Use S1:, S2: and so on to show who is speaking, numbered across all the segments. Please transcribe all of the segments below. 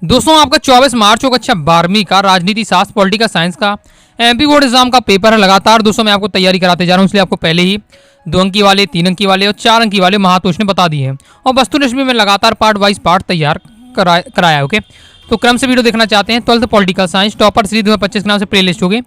S1: दोस्तों आपका 24 मार्च को कक्षा 12वीं का राजनीति शास्त्र पॉलिटिकल साइंस का एमपी बोर्ड एग्जाम का पेपर है। लगातार दोस्तों मैं आपको तैयारी कराते जा रहा हूँ, इसलिए आपको पहले ही 2 अंकी वाले, 3 अंकी वाले और 4 अंकी वाले महातोष ने बता दिए हैं। और वस्तुनिष्ठ भी मैं लगातार पार्ट वाइज पार्ट तैयार कराया। ओके, तो क्रम से वीडियो देखना चाहते हैं 12th political science topper series 2025 के नाम से प्लेलिस्ट होगी,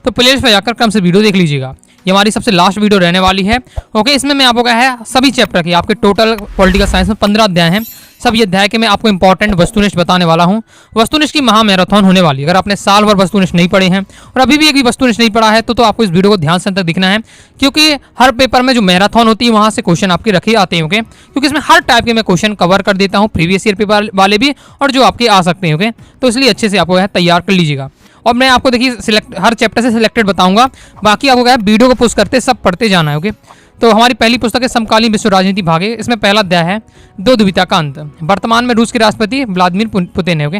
S1: तो प्लेलिस्ट पर जाकर क्रम से वीडियो देख लीजिएगा। ये हमारी सबसे लास्ट वीडियो रहने वाली है। ओके, इसमें मैं आपको क्या है सभी चैप्टर की आपके टोटल पॉलिटिकल साइंस में 15 अध्याय हैं। सब ये अध्याय के मैं आपको इंपॉर्टेंट वस्तुनिष्ठ बताने वाला हूँ। वस्तुनिष्ठ की महा मैराथन होने वाली है। अगर आपने साल भर वस्तुनिष्ठ नहीं पढ़े हैं और अभी भी एक भी वस्तुनिष्ठ नहीं पढ़ा है तो आपको इस वीडियो को ध्यान से तक दिखना है, क्योंकि हर पेपर में जो मैराथन होती है वहाँ से क्वेश्चन आपके रखे आते हैं। ओके, क्योंकि इसमें हर टाइप के मैं क्वेश्चन कवर कर देता हूँ, प्रीवियस ईयर पेपर वाले भी और जो आपके आ सकते हैं। ओके, तो इसलिए अच्छे से आपको तैयार कर लीजिएगा। और मैं आपको देखिए हर चैप्टर से सिलेक्टेड बताऊंगा, बाकी आपको क्या है वीडियो को पुश करते सब पढ़ते जाना है। ओके, तो हमारी पहली पुस्तक है समकालीन विश्व राजनीति भागे। इसमें पहला अध्याय है दो दुविधा का अंत। वर्तमान में रूस के राष्ट्रपति व्लादिमीर पुतिन है। ओके,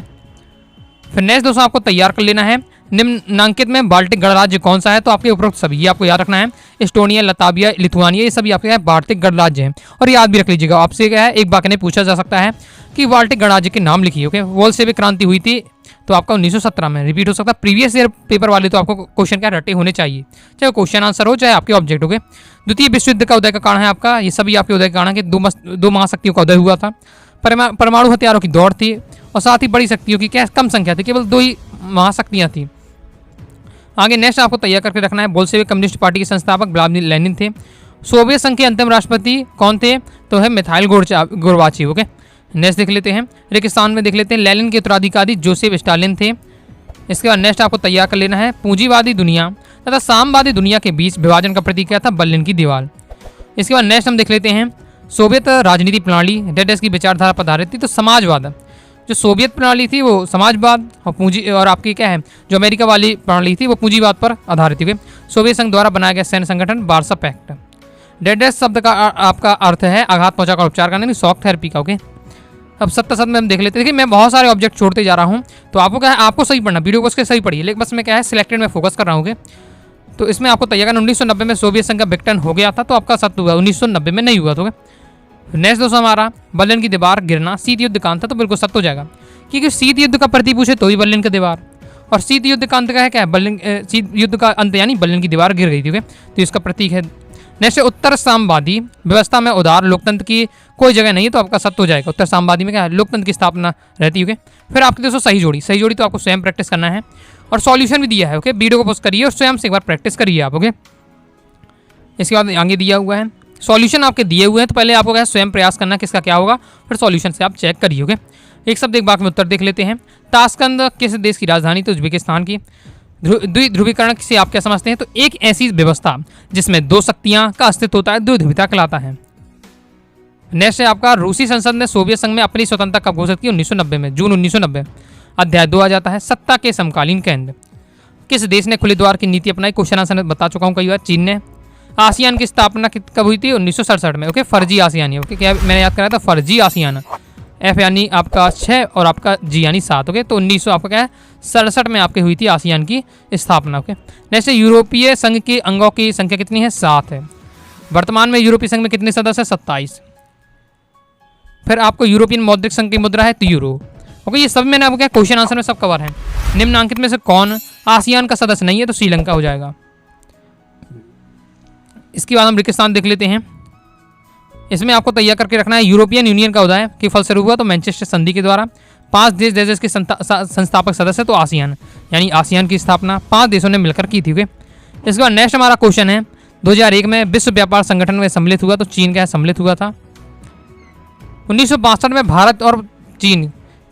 S1: फिर नेक्स्ट दोस्तों आपको तैयार कर लेना है निम्नांकित में बाल्टिक गणराज्य कौन सा है, तो आपके उपरोक्त सभी ये आपको याद रखना है। एस्टोनिया, लताविया, लिथुआनिया, ये सभी आपके बाल्टिक गणराज्य हैं और याद भी रख लीजिएगा। आपसे क्या है एक वाक्य में पूछा जा सकता है कि बाल्टिक गणराज्य के नाम लिखिए। ओके, वोल्शेविक क्रांति हुई थी तो आपका 1917 में रिपीट हो सकता है। प्रीवियस ईयर पेपर वाले तो आपको क्वेश्चन क्या रटे होने चाहिए, चाहे क्वेश्चन आंसर हो चाहे आपके ऑब्जेक्ट। हो गए द्वितीय विश्व युद्ध का उदय का कारण है आपका, ये सभी आपके उदय का कारण है कि दो महाशक्तियों का उदय हुआ था। परमाणु हथियारों की दौड़ थी और साथ ही बड़ी शक्तियों की क्या कम संख्या थी, केवल 2 ही महाशक्तियाँ थी। आगे नेक्स्ट आपको तैयार करके रखना है बोल्शेविक कम्युनिस्ट पार्टी के संस्थापक व्लादिमीर लेनिन थे। सोवियत संघ के अंतिम राष्ट्रपति कौन थे, तो है मिखाइल गोर्बाचेव। ओके, नेक्स्ट देख लेते हैं रेगिस्तान में देख लेते हैं लेनिन के उत्तराधिकारी जोसेफ स्टालिन थे। इसके बाद नेक्स्ट आपको तैयार कर लेना है पूंजीवादी दुनिया तथा साम्यवादी दुनिया के बीच विभाजन का प्रतीक क्या था, बर्लिन की दीवार। इसके बाद नेक्स्ट हम देख लेते हैं सोवियत राजनीति प्रणाली डेडेस की विचारधारा पर आधारित थी, तो समाजवाद। जो सोवियत प्रणाली थी वो समाजवाद और पूंजी और आपकी क्या है जो अमेरिका वाली प्रणाली थी वो पूंजीवाद पर आधारित थी। सोवियत संघ द्वारा बनाया गया सैन्य संगठन वार्सा पैक्ट। डेडेस शब्द का आपका अर्थ है आघात पहुंचाकर उपचार करना, शॉक थेरेपी का। ओके, अब सत्य में हम देख लेते हैं। देखिए मैं बहुत सारे ऑब्जेक्ट छोड़ते जा रहा हूँ, तो आपको क्या है आपको सही पढ़ना, वीडियो को उसके सही पढ़िए, लेकिन बस मैं क्या है सिलेक्टेड में फोकस कर रहा हूँ। तो इसमें आपको तैयार करना 1990 में सोवियत संघ का विघटन हो गया था, तो आपका सत्य हुआ, 1990 में नहीं हुआ। तो नेक्स्ट दोस्तों हमारा बर्लिन की दीवार गिरना शीत युद्ध का अंत था, तो बिल्कुल सत्य हो जाएगा, क्योंकि शीत युद्ध का प्रति पूछे तो ही बर्लिन की दीवार, और शीत युद्ध का अंत का है क्या है बर्लिन, शीत युद्ध का अंत यानी बर्लिन की दीवार गिर गई थी। तो इसका प्रतीक है। नेक्स्ट उत्तर साम्यवादी व्यवस्था में उदार लोकतंत्र की कोई जगह नहीं है, तो आपका सत्य हो जाएगा। उत्तर साम्यवादी में क्या है लोकतंत्र की स्थापना रहती है। फिर आपके दोस्तों सही जोड़ी तो आपको स्वयं प्रैक्टिस करना है और सॉल्यूशन भी दिया है। ओके, वीडियो को पोस्ट करिए और स्वयं से एक बार प्रैक्टिस करिए आप। ओके, इसके बाद आगे दिया हुआ है सॉल्यूशन आपके दिए हुए हैं, तो पहले आपको क्या स्वयं प्रयास करना किसका क्या होगा, फिर सॉल्यूशन से आप चेक करिए। ओके, एक शब्द एक बात में उत्तर देख लेते हैं। ताशकंद किस देश की राजधानी, तो उज्बेकिस्तान की। द्विध्रुवीकरण से आप क्या समझते हैं, तो एक ऐसी व्यवस्था जिसमें 2 शक्तियां का अस्तित्व होता है, द्विध्रुवीता कहलाता है। नेक्स्ट है आपका रूसी संसद ने सोवियत संघ में अपनी स्वतंत्रता कब घोषित की, 1990 में, जून 1990। अध्याय 2 आ जाता है सत्ता के समकालीन केंद्र। किस देश ने खुले द्वार की नीति अपनाई, क्वेश्चन आंसर बता चुका हूँ कई बार, चीन ने। आसियान की स्थापना कब हुई थी, 1967 में। ओके, फर्जी आसियानी। ओके, क्या मैंने याद कराया था फर्जी आसियाना, एफ यानी आपका 6 और आपका जी यानी 7। ओके, तो 1900 आपका क्या है 67 में आपके हुई थी आसियान की स्थापना। ओके, नेक्स्ट यूरोपीय संघ के अंगों की संख्या कितनी है, 7 है। वर्तमान में यूरोपीय संघ में कितने सदस्य, 27। फिर आपको यूरोपियन मौद्रिक संघ की मुद्रा है तो यूरो। ओके, ये सब मैंने आपको क्या क्वेश्चन आंसर में सब कवर है। निम्नांकित में से कौन आसियान का सदस्य नहीं है, तो श्रीलंका हो जाएगा। इसके बाद हम पाकिस्तान देख लेते हैं। इसमें आपको तैयार करके रखना है यूरोपियन यूनियन का उदय के फलस्वरूप हुआ, तो मैनचेस्टर संधि के द्वारा 5 देश के संस्थापक सदस्य, तो आसियान यानी आसियान की स्थापना 5 देशों ने मिलकर की थी। इसके बाद नेक्स्ट हमारा क्वेश्चन है 2001 में विश्व व्यापार संगठन में सम्मिलित हुआ, तो चीन का सम्मिलित हुआ था। 1962 में भारत और चीन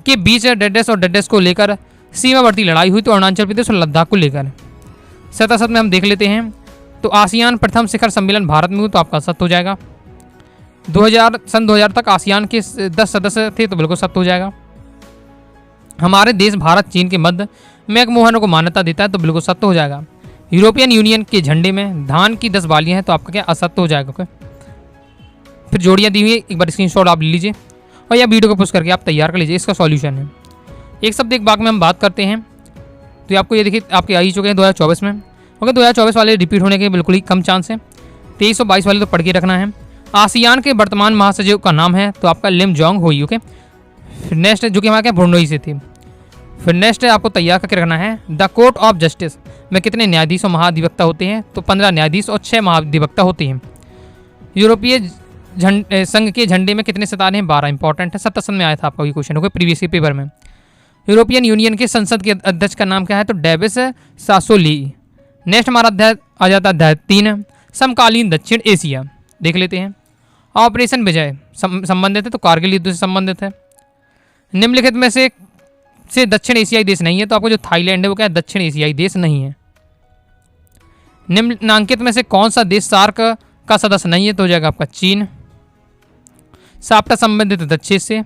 S1: के बीच डेडेस और डेडेस को लेकर सीमावर्ती लड़ाई हुई, तो अरुणाचल प्रदेश और लद्दाख को लेकर। 67 में हम देख लेते हैं तो आसियान प्रथम शिखर सम्मेलन भारत में हुआ, तो आपका सत्य हो जाएगा। 2000 तक आसियान के 10 सदस्य थे, तो बिल्कुल सत्य हो जाएगा। हमारे देश भारत चीन के मध्य मैकमोहन को मान्यता देता है, तो बिल्कुल सत्य हो जाएगा। यूरोपियन यूनियन के झंडे में धान की 10 बालियां हैं, तो आपका क्या असत्य हो जाएगा। फिर जोड़ियाँ दी हुई है, एक बार स्क्रीनशॉट आप ले लीजिए और या वीडियो को पुश करके आप तैयार कर लीजिए। इसका सॉल्यूशन है एक शब्द एक बाग में हम बात करते हैं, तो आपको ये देखिए आपके आ ही चुके हैं 2024 में। ओके, 2024 वाले रिपीट होने के बिल्कुल ही कम चांस है। 23 और 22 वाले तो पढ़ के रखना है। आसियान के वर्तमान महासचिव का नाम है, तो आपका लिम जोंग होई। ओके, फिर नेक्स्ट जो कि हमारे क्या भुरनोई से थी। फिर नेक्स्ट आपको तैयार करके रखना है, द कोर्ट ऑफ जस्टिस में कितने न्यायाधीश और महाधिवक्ता होते हैं? तो 15 न्यायाधीश और 6 महाधिवक्ता होते हैं। यूरोपीय संघ के झंडे में कितने सितारे हैं? 12। इंपॉर्टेंट है, 77 में आया था आपका ये क्वेश्चन, ओके, प्रीवियस के पेपर में। यूरोपियन यूनियन के संसद के अध्यक्ष का नाम क्या है? तो डेविस सासोली। नेक्स्ट हमारा अध्याय आ जाता है अध्याय 3, समकालीन दक्षिण एशिया। देख लेते हैं। ऑपरेशन विजय संबंधित है, तो कारगिल युद्ध से संबंधित है। निम्नलिखित में से दक्षिण एशियाई देश नहीं है, तो आपको जो थाईलैंड है वो क्या है? दक्षिण एशियाई देश नहीं है। निम्नांकित में से कौन सा देश सार्क का सदस्य नहीं है? तो हो जाएगा आपका चीन। साप्टा संबंधित दक्षिण से।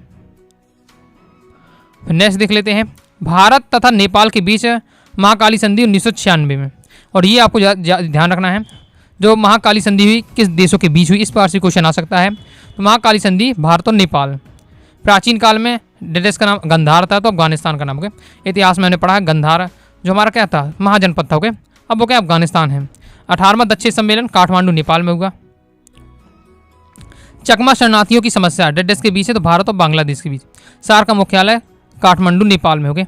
S1: नेक्स्ट देख लेते हैं, भारत तथा नेपाल के बीच महाकाली संधि 1996 में, और ये आपको ध्यान रखना है, जो महाकाली संधि हुई किस देशों के बीच हुई, इस प्रकार से क्वेश्चन आ सकता है। तो महाकाली संधि भारत और नेपाल। प्राचीन काल में देश का नाम गंधार था, तो अफगानिस्तान का नाम हो गया। इतिहास में हमने पढ़ा है गंधार जो हमारा क्या था? महाजनपद था, ओके, अब वो क्या अफगानिस्तान है। 18वां दक्षिण सम्मेलन काठमांडू नेपाल में हुआ। चकमा शरणार्थियों की समस्या देश के बीच है, तो भारत और बांग्लादेश के बीच। सार्क का मुख्यालय काठमांडू नेपाल में हो गया।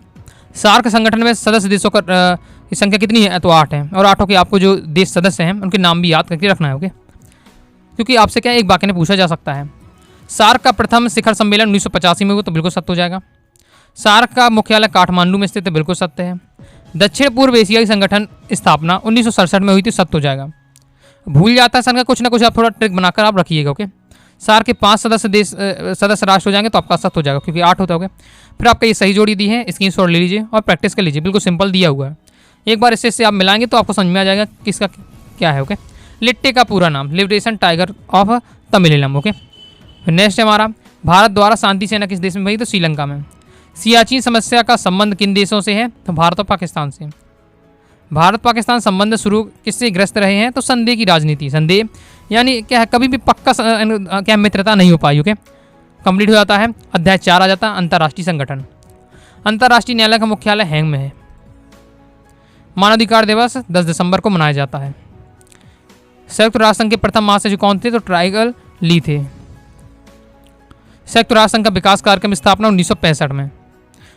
S1: सार्क संगठन में सदस्य देशों का की संख्या कितनी है? तो 8 है, और 8 के आपको जो देश सदस्य हैं उनके नाम भी याद करके रखना है, ओके, क्योंकि आपसे क्या एक वाक्य में पूछा जा सकता है। सार्क का प्रथम शिखर सम्मेलन 1985 में हुआ, तो बिल्कुल सत्य हो जाएगा। सार्क का मुख्यालय काठमांडू में स्थित है, बिल्कुल सत्य है। दक्षिण पूर्व एशियाई संगठन स्थापना 1967 में हुई थी, सत्य हो जाएगा। भूल जाता है सन का कुछ ना कुछ आप थोड़ा ट्रिक बनाकर आप रखिएगा, ओके। सार्क के 5 सदस्य राष्ट्र हो जाएंगे, तो आपका सत्य हो जाएगा, क्योंकि 8 होता होगा। फिर आपका ये सही जोड़ी दी है, स्क्रीनशॉट ले लीजिए और प्रैक्टिस कर लीजिए, बिल्कुल सिंपल दिया हुआ है। एक बार इससे आप मिलाएंगे तो आपको समझ में आ जाएगा किसका क्या है, ओके। लिट्टे का पूरा नाम लिबरेशन टाइगर ऑफ तमिलम, ओके। फिर नेक्स्ट है हमारा, भारत द्वारा शांति सेना किस देश में बनी? तो श्रीलंका में। सियाचिन समस्या का संबंध किन देशों से है? तो भारत और पाकिस्तान से। भारत पाकिस्तान संबंध शुरू किससे ग्रस्त रहे हैं? तो संदेह की राजनीति। संदेह यानी क्या है, कभी भी पक्का क्या मित्रता नहीं हो पाई, ओके। कंप्लीट हो जाता है। अध्याय 4 आ जाता है, अंतर्राष्ट्रीय संगठन। अंतर्राष्ट्रीय न्यायालय का मुख्यालय हैंग में है। मानवाधिकार दिवस 10 दिसंबर को मनाया जाता है। संयुक्त राष्ट्र संघ के प्रथम महासचिव कौन थे? तो ट्राइगल ली थे। संयुक्त राष्ट्र संघ का विकास कार्यक्रम स्थापना 1965 में।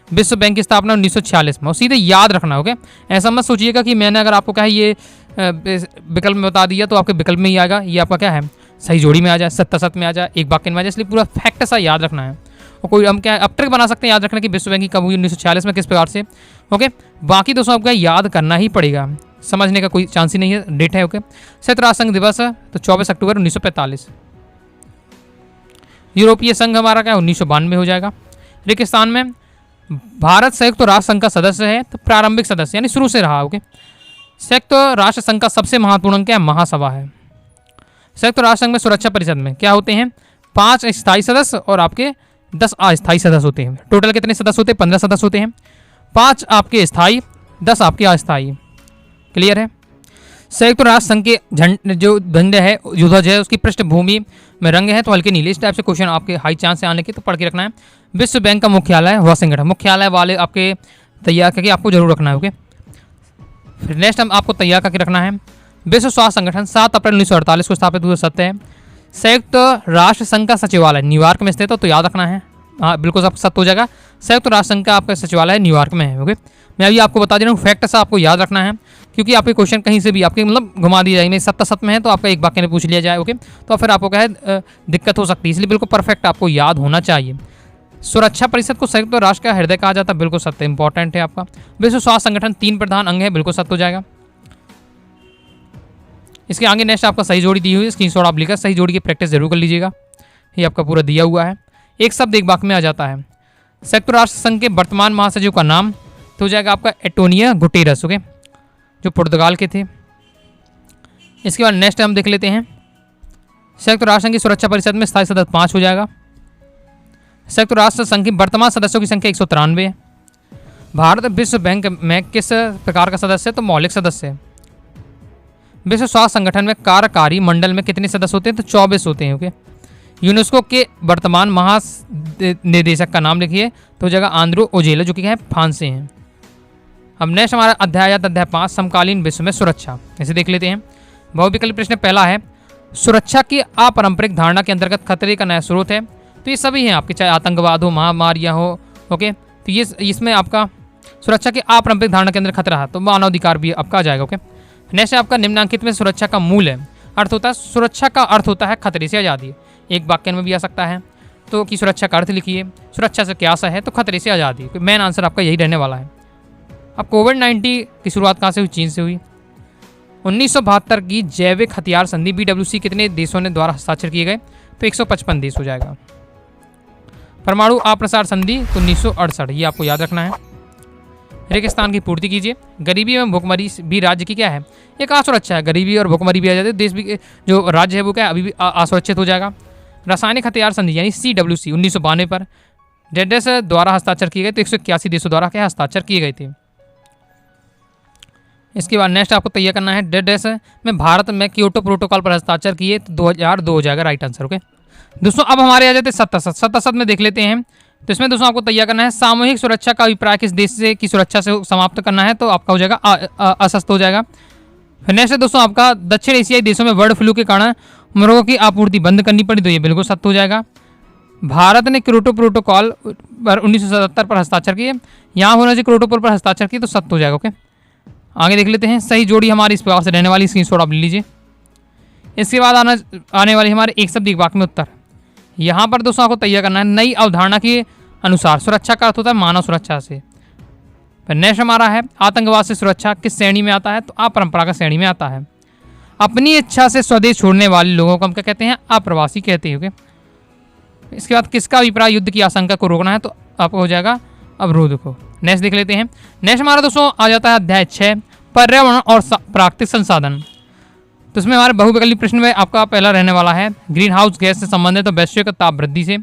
S1: विश्व बैंक की स्थापना 1946 में। और सीधे याद रखना, ओके। ऐसा मत सोचिएगा कि मैंने अगर आपको कहा ये विकल्प में बता दिया तो आपके विकल्प में ही आएगा। ये आपका क्या है, सही जोड़ी में आ जाए, 77 में आ जाए, एक वाक्य में आ जाए, इसलिए पूरा फैक्ट सा याद रखना है। और कोई हम क्या अब ट्रिक बना सकते हैं याद रखने की, विश्व बैंक की कब हुई? 1946 में, किस प्रकार से, ओके। बाकी दोस्तों आपको याद करना ही पड़ेगा, समझने का कोई चांस ही नहीं है। डेट है, ओके। संयुक्त राष्ट्र संघ दिवस तो 24 अक्टूबर 1945। यूरोपीय संघ हमारा क्या 1992 हो जाएगा। रेगिस्तान में भारत संयुक्त राष्ट्र संघ का सदस्य है, तो प्रारंभिक सदस्य यानी शुरू से रहा, ओके। संयुक्त राष्ट्र संघ का सबसे महत्वपूर्ण क्या महासभा है। संयुक्त राष्ट्र संघ में सुरक्षा परिषद में क्या होते हैं? 5 स्थायी सदस्य और आपके 10 अस्थायी सदस्य होते हैं। टोटल कितने सदस्य होते हैं? 15 सदस्य होते हैं। 5 आपके स्थायी, 10 आपके अस्थायी। क्लियर है। संयुक्त राष्ट्र संघ के जो झंडे है, जो ध्वज है, उसकी पृष्ठभूमि में रंग है तो हल्के नीले। इस टाइप से क्वेश्चन आपके हाई चांस से आने के, तो पढ़ के रखना है। विश्व बैंक का मुख्यालय वाशिंगटन। मुख्यालय वाले आपके तैयार करके आपको जरूर रखना है, ओके। फिर नेक्स्ट हम आपको तैयार करके रखना है। विश्व स्वास्थ्य संगठन 7 अप्रैल 1948 को स्थापित हुआ, सत्य है। संयुक्त राष्ट्र संघ का सचिवालय न्यूयॉर्क में स्थित है, तो याद रखना है, हाँ बिल्कुल सब सत्य हो जाएगा। संयुक्त राष्ट्र संघ का आपका सचिवालय न्यूयॉर्क में है, ओके। मैं अभी आपको बता दे रहा हूँ, फैक्ट सा आपको याद रखना है, क्योंकि आपके क्वेश्चन कहीं से भी आपके मतलब घुमा दिया जाएंगे। 77 में है तो आपका एक वाक्य में पूछ लिया जाए, ओके। तो फिर आपको क्या है दिक्कत हो सकती है, इसलिए बिल्कुल परफेक्ट आपको याद होना चाहिए। सुरक्षा परिषद को संयुक्त राष्ट्र का हृदय कहा जाता है, बिल्कुल सत्य, इंपॉर्टेंट है आपका। विश्व स्वास्थ्य संगठन 3 प्रधान अंग है, बिल्कुल सत्य हो जाएगा। इसके आगे नेक्स्ट आपका सही जोड़ी दी हुई है, स्क्रीनशॉट आप लेकर सही जोड़ी की प्रैक्टिस जरूर कर लीजिएगा। ये आपका पूरा दिया हुआ है। एक शब्द एक वाक्य में आ जाता है। संयुक्त राष्ट्र संघ के वर्तमान महासचिव का नाम तो हो जाएगा आपका एंटोनियो गुटेरस, ओके, जो पुर्तगाल के थे। इसके बाद नेक्स्ट हम देख लेते हैं। संयुक्त राष्ट्र संघ की सुरक्षा परिषद में स्थायी सदस्य 5 हो जाएगा। संयुक्त राष्ट्र संघ की वर्तमान सदस्यों की संख्या 193 है। भारत विश्व बैंक में किस प्रकार का सदस्य है? तो मौलिक सदस्य है। विश्व स्वास्थ्य संगठन में कार्यकारी मंडल में कितने सदस्य होते हैं? तो 24 होते हैं, ओके। यूनेस्को के वर्तमान महानिदेशक का नाम लिखिए, तो जगह आंद्रो ओजेलो, जो कि है फ्रांस से हैं। अब नेक्स्ट हमारा अध्याय अध्याय 5 समकालीन विश्व में सुरक्षा। इसे देख लेते हैं। बहुविकल्पी प्रश्न पहला है, सुरक्षा की अपारंपरिक धारणा के अंतर्गत खतरे का नया स्रोत है। तो ये सभी हैं आपके, चाहे आतंकवाद हो, महामारियाँ हो। ओके, तो ये इसमें आपका सुरक्षा की अपारंपरिक धारणा के अंदर खतरा है, तो मानवाधिकार भी आपका आ जाएगा। ओके, नेक्स्ट है आपका निम्नांकित में सुरक्षा का मूल है। अर्थ होता है, सुरक्षा का अर्थ होता है खतरे से आज़ादी। एक वाक्य में भी आ सकता है, तो कि सुरक्षा का अर्थ लिखिए, सुरक्षा से क्या सा है, तो खतरे से आज़ादी। मेन आंसर आपका यही रहने वाला है। अब कोविड-19 की शुरुआत कहाँ से हुई? चीन से हुई। 1972 की जैविक हथियार संधि BWC कितने देशों ने द्वारा हस्ताक्षर किए गए? तो 155 देश हो जाएगा। परमाणु अप्रसार संधि 1968, ये आपको याद रखना है। रेगिस्तान की पूर्ति कीजिए। गरीबी एवं भुखमरी भी राज्य की क्या है? एक असुरक्षा है। गरीबी और भुखमरी भी आ जाती है, देश भी, जो राज्य है वो क्या है, अभी भी असुरक्षित हो जाएगा। रासायनिक हथियार संधि यानी CWC 1992 पर डेडेस द्वारा हस्ताक्षर किए गए, तो 181 देशों द्वारा क्या हस्ताक्षर किए गए थे। इसके बाद नेक्स्ट आपको तैयार करना है, डेडेस में भारत में क्योटो प्रोटोकॉल पर हस्ताक्षर किए, तो 2002 हो जाएगा राइट आंसर। ओके दोस्तों, अब हमारे आ जाते हैं 77 में देख लेते हैं। तो इसमें दोस्तों आपको तैयार करना है, सामूहिक सुरक्षा का अभिप्राय किस देश से की सुरक्षा से समाप्त करना है, तो आपका हो जाएगा अस्वस्थ हो जाएगा। फिर नेक्स्ट है दोस्तों आपका, दक्षिण एशियाई देशों में बर्ड फ्लू के कारण मुर्गों की आपूर्ति बंद करनी पड़ी, तो ये बिल्कुल सत्य हो जाएगा। भारत ने क्योटो प्रोटोकॉल पर 1977 पर हस्ताक्षर किए, यहाँ होना चाहिए क्योटो पर हस्ताक्षर किए, तो सत्य हो जाएगा। ओके, आगे देख लेते हैं। सही जोड़ी हमारी इस प्रकार से रहने वाली, स्क्रीनशॉट आप ले लीजिए। इसके बाद आने वाले हमारे एक शब्द एक वाक्य में उत्तर। यहाँ पर दोस्तों आपको तैयार करना है, नई अवधारणा के अनुसार सुरक्षा का अर्थ होता है मानव सुरक्षा से। फिर नेक्स्ट हमारा है, आतंकवाद से सुरक्षा किस श्रेणी में आता है? तो अपरंपरागत श्रेणी में आता है। अपनी इच्छा से स्वदेश छोड़ने वाले लोगों को हम क्या कहते हैं? अप्रवासी कहते हैं। इसके बाद किसका अभिप्राय युद्ध की आशंका को रोकना है? तो आपको हो जाएगा अवरोध को। नेक्स्ट देख लेते हैं। नेक्स्ट हमारा दोस्तों आ जाता है अध्याय 6, पर्यावरण और प्राकृतिक संसाधन। तो इसमें हमारे बहुविकल्पी प्रश्न में आपका पहला रहने वाला है, ग्रीन हाउस गैस से संबंधित तो वैश्विक ताप वृद्धि से।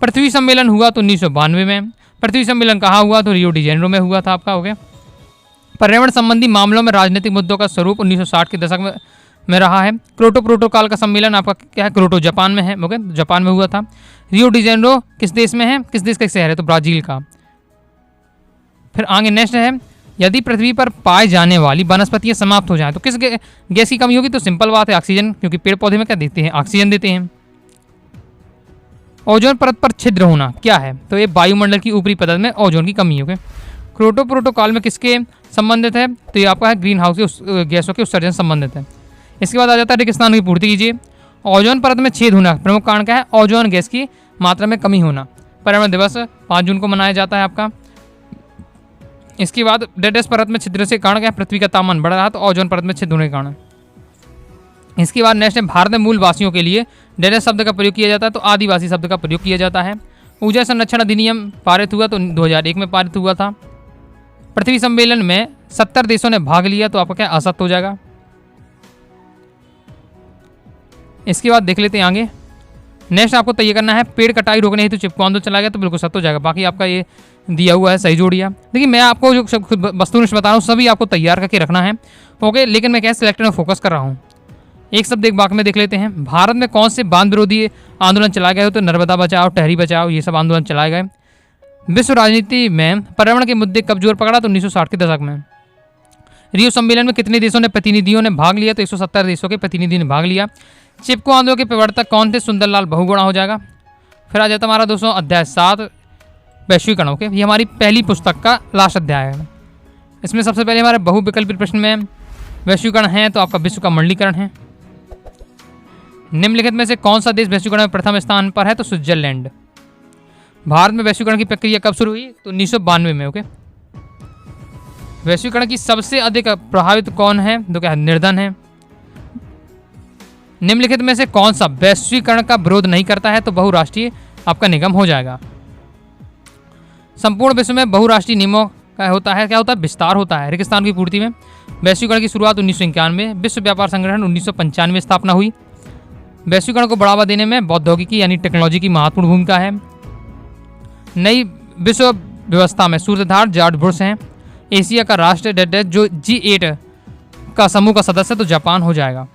S1: पृथ्वी सम्मेलन हुआ तो 1992 में। पृथ्वी सम्मेलन कहाँ हुआ? तो रियो डी जेनेरो में हुआ था आपका। हो गया। पर्यावरण संबंधी मामलों में राजनीतिक मुद्दों का स्वरूप 1960 के दशक में रहा है। क्योटो प्रोटोकॉल का सम्मेलन आपका क्या है? क्योटो जापान में है। ओके, जापान में हुआ था। रियो डी जेनेरो किस देश में है? किस देश का शहर है? तो ब्राजील का। फिर आगे नेक्स्ट है, यदि पृथ्वी पर पाए जाने वाली वनस्पतियां समाप्त हो जाएं तो किस गैस की कमी होगी? तो सिंपल बात है, ऑक्सीजन, क्योंकि पेड़ पौधे में क्या देते हैं? ऑक्सीजन देते हैं। ओजोन परत पर छिद्र होना क्या है? तो ये वायुमंडल की ऊपरी परत में ओजोन की कमी है। क्योटो प्रोटोकॉल में किसके संबंधित है? तो ये आपका है ग्रीन हाउस के गैसों के उत्सर्जन संबंधित है। इसके बाद आ जाता है रेगिस्तान की पूर्ति कीजिए। ओजोन परत में छेद होना प्रमुख कारण क्या है? ओजोन गैस की मात्रा में कमी होना। पर्यावरण दिवस 5 जून को मनाया जाता है आपका। इसके बाद डेडेस परत में छिद्र से कारण क्या है? पृथ्वी का तापमान बढ़ रहा है, तो ओजोन परत में छिद्र होने के कारण। इसके बाद नेक्स्ट है, भारत में मूलवासियों के लिए डेडेस शब्द का प्रयोग किया जाता है, तो आदिवासी शब्द का प्रयोग किया जाता है। ऊर्जा संरक्षण अधिनियम पारित हुआ तो 2001 में पारित हुआ था। पृथ्वी सम्मेलन में 70 देशों ने भाग लिया, तो आपका क्या असत्य हो जाएगा। इसके बाद देख लेते हैं आगे। नेक्स्ट आपको तय करना है, पेड़ कटाई रोकने हेतु चिपको आंदोलन चला गया, तो बिल्कुल सत्य हो जाएगा। बाकी आपका ये दिया हुआ है, सही जोड़िया। देखिए मैं आपको जो वस्तुनिष्ठ बता रहा हूँ सभी आपको तैयार करके रखना है। ओके, लेकिन मैं क्या सिलेक्टर में फोकस कर रहा हूँ। एक शब्द एक वाक्य में देख लेते हैं। भारत में कौन से बांध विरोधी आंदोलन चलाए गए? तो नर्मदा बचाओ, टहरी बचाओ, ये सब आंदोलन चलाए गए। विश्व राजनीति में पर्यावरण के मुद्दे कब जोर पकड़ा? तो 1960 के दशक में। रियो सम्मेलन में कितने देशों ने प्रतिनिधियों ने भाग लिया? तो 170 देशों के प्रतिनिधि ने भाग लिया। चिपको आंदोलन के प्रवर्तक कौन थे? सुंदरलाल बहुगुणा हो जाएगा। फिर आ जाता हमारा दोस्तों अध्याय 7, वैश्वीकरण। ओके, ये हमारी पहली पुस्तक का लास्ट अध्याय है। इसमें सबसे पहले हमारे बहुविकल्पी प्रश्न में वैश्वीकरण है, तो आपका विश्व का मंडलीकरण है। निम्नलिखित में से कौन सा देश वैश्वीकरण में प्रथम स्थान पर है? तो स्विट्जरलैंड। भारत में वैश्वीकरण की प्रक्रिया कब शुरू हुई? तो 1992 में। ओके, वैश्वीकरण की सबसे अधिक प्रभावित कौन है? तो क्या निर्धन है। निम्नलिखित में से कौन सा वैश्वीकरण का विरोध नहीं करता है? तो बहुराष्ट्रीय आपका निगम हो जाएगा। संपूर्ण विश्व में बहुराष्ट्रीय नियमों का होता है, क्या होता है? विस्तार होता है। रेगिस्तान की पूर्ति में वैश्वीकरण की शुरुआत 1991, विश्व व्यापार संगठन 1995 स्थापना हुई। वैश्वीकरण को बढ़ावा देने में प्रौद्योगिकी यानी टेक्नोलॉजी की महत्वपूर्ण भूमिका है। नई विश्व व्यवस्था में सूत्रधार जॉर्ज बुश हैं। एशिया का राष्ट्र जो G8 का समूह का सदस्य तो जापान हो जाएगा।